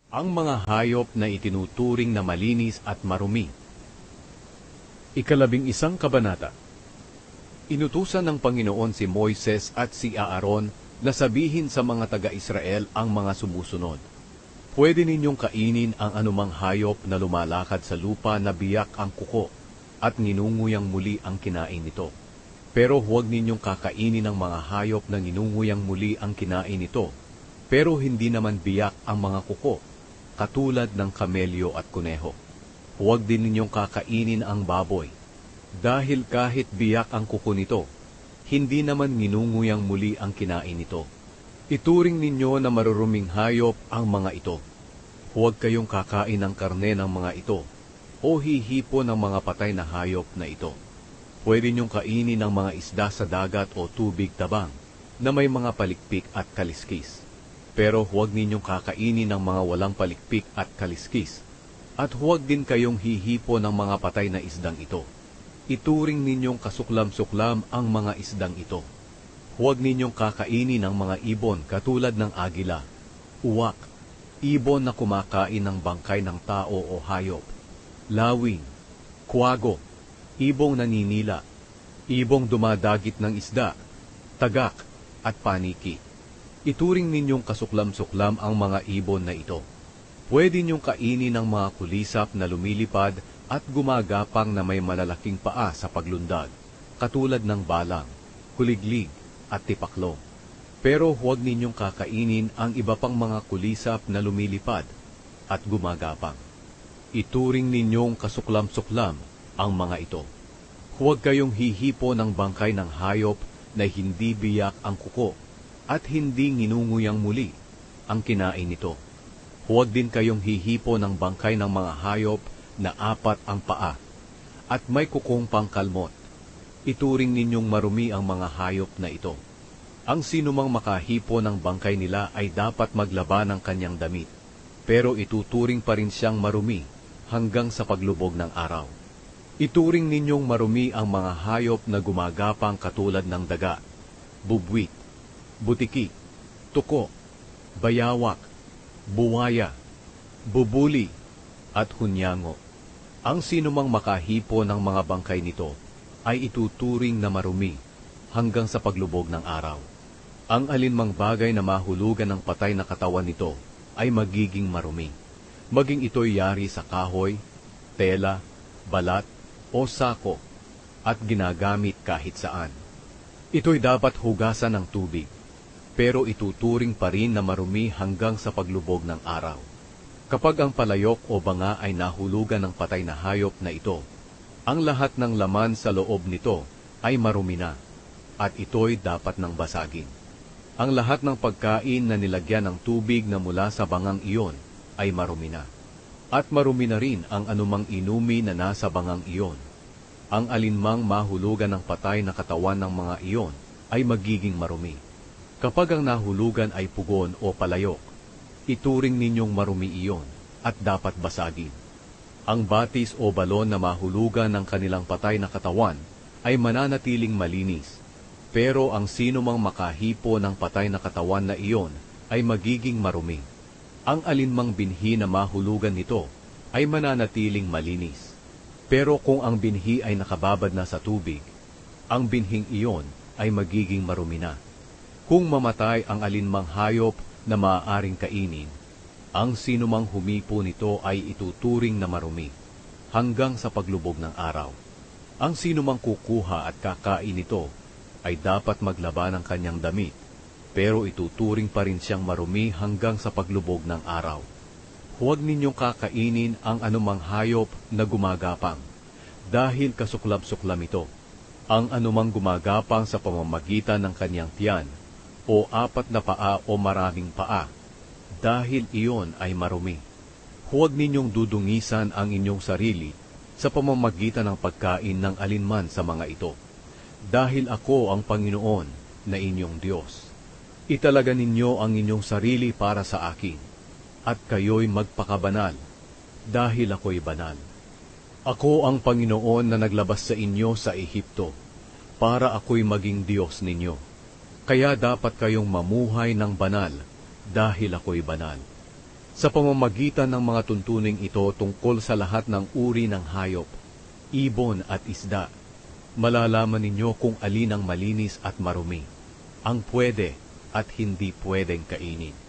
Ang mga hayop na itinuturing na malinis at marumi. 11 kabanata. Inutusan ng Panginoon si Moises at si Aaron na sabihin sa mga taga-Israel ang mga sumusunod. Pwede ninyong kainin ang anumang hayop na lumalakad sa lupa na biyak ang kuko at ninunguyang muli ang kinain nito. Pero huwag ninyong kakainin ang mga hayop na ninunguyang muli ang kinain nito, pero hindi naman biyak ang mga kuko, katulad ng kamelyo at kuneho. Huwag din ninyong kakainin ang baboy, dahil kahit biyak ang kuko nito, hindi naman ninunguyang muli ang kinain nito. Ituring ninyo na maruruming hayop ang mga ito. Huwag kayong kakain ng karne ng mga ito, o hihipo ng mga patay na hayop na ito. Pwede ninyong kainin ng mga isda sa dagat o tubig tabang, na may mga palikpik at kaliskis. Pero huwag ninyong kakainin ng mga walang palikpik at kaliskis, at huwag din kayong hihipo ng mga patay na isdang ito. Ituring ninyong kasuklam-suklam ang mga isdang ito. Huwag ninyong kakainin ng mga ibon katulad ng agila, uwak, ibon na kumakain ng bangkay ng tao o hayop, lawing, kwago, ibong naninila, ibong dumadagit ng isda, tagak, at paniki. Ituring ninyong kasuklam-suklam ang mga ibon na ito. Pwede ninyong kainin ng mga kulisap na lumilipad at gumagapang na may malalaking paa sa paglundag, katulad ng balang, kuliglig, at tipaklong. Pero huwag ninyong kakainin ang iba pang mga kulisap na lumilipad at gumagapang. Ituring ninyong kasuklam-suklam ang mga ito. Huwag kayong hihipo ng bangkay ng hayop na hindi biyak ang kuko at hindi nginunguyang muli ang kinain nito. Huwag din kayong hihipo ng bangkay ng mga hayop na 4 ang paa at may kukong pangkalmot. Ituring ninyong marumi ang mga hayop na ito. Ang sinumang makahipo ng bangkay nila ay dapat maglaba ng kanyang damit, pero ituturing pa rin siyang marumi hanggang sa paglubog ng araw. Ituring ninyong marumi ang mga hayop na gumagapang katulad ng daga, bubwit, butiki, tuko, bayawak, buwaya, bubuli, at hunyango. Ang sinumang makahipo ng mga bangkay nito ay ituturing na marumi hanggang sa paglubog ng araw. Ang alinmang bagay na mahulugan ng patay na katawan nito ay magiging marumi, maging ito'y yari sa kahoy, tela, balat, o sako, at ginagamit kahit saan. Ito'y dapat hugasan ng tubig, pero ituturing pa rin na marumi hanggang sa paglubog ng araw. Kapag ang palayok o banga ay nahulugan ng patay na hayop na ito, ang lahat ng laman sa loob nito ay marumi na, at ito'y dapat nang basagin. Ang lahat ng pagkain na nilagyan ng tubig na mula sa bangang iyon ay marumi na, at marumi na rin ang anumang inumi na nasa bangang iyon. Ang alinmang mahulugan ng patay na katawan ng mga iyon ay magiging marumi. Kapag ang nahulugan ay pugon o palayok, ituring ninyong marumi iyon at dapat basagin. Ang batis o balon na mahulugan ng kanilang patay na katawan ay mananatiling malinis, pero ang sinumang makahipo ng patay na katawan na iyon ay magiging marumi. Ang alinmang binhi na mahulugan nito ay mananatiling malinis. Pero kung ang binhi ay nakababad na sa tubig, ang binhing iyon ay magiging marumi na. Kung mamatay ang alinmang hayop na maaaring kainin, ang sinumang humipo nito ay ituturing na marumi hanggang sa paglubog ng araw. Ang sinumang kukuha at kakain nito ay dapat maglaba ng kanyang damit, pero ituturing pa rin siyang marumi hanggang sa paglubog ng araw. Huwag ninyong kakainin ang anumang hayop na gumagapang, dahil kasuklab-suklam ito. Ang anumang gumagapang sa pamamagitan ng kanyang tiyan, o 4 na paa o maraming paa, dahil iyon ay marumi. Huwag ninyong dudungisan ang inyong sarili sa pamamagitan ng pagkain ng alinman sa mga ito, dahil ako ang Panginoon na inyong Diyos. Italaga ninyo ang inyong sarili para sa akin, at kayo'y magpakabanal, dahil ako'y banal. Ako ang Panginoon na naglabas sa inyo sa Ehipto, para ako'y maging Diyos ninyo. Kaya dapat kayong mamuhay ng banal, dahil ako'y banal. Sa pamamagitan ng mga tuntuning ito tungkol sa lahat ng uri ng hayop, ibon at isda, malalaman ninyo kung alin ang malinis at marumi, ang pwede at hindi pwedeng kainin.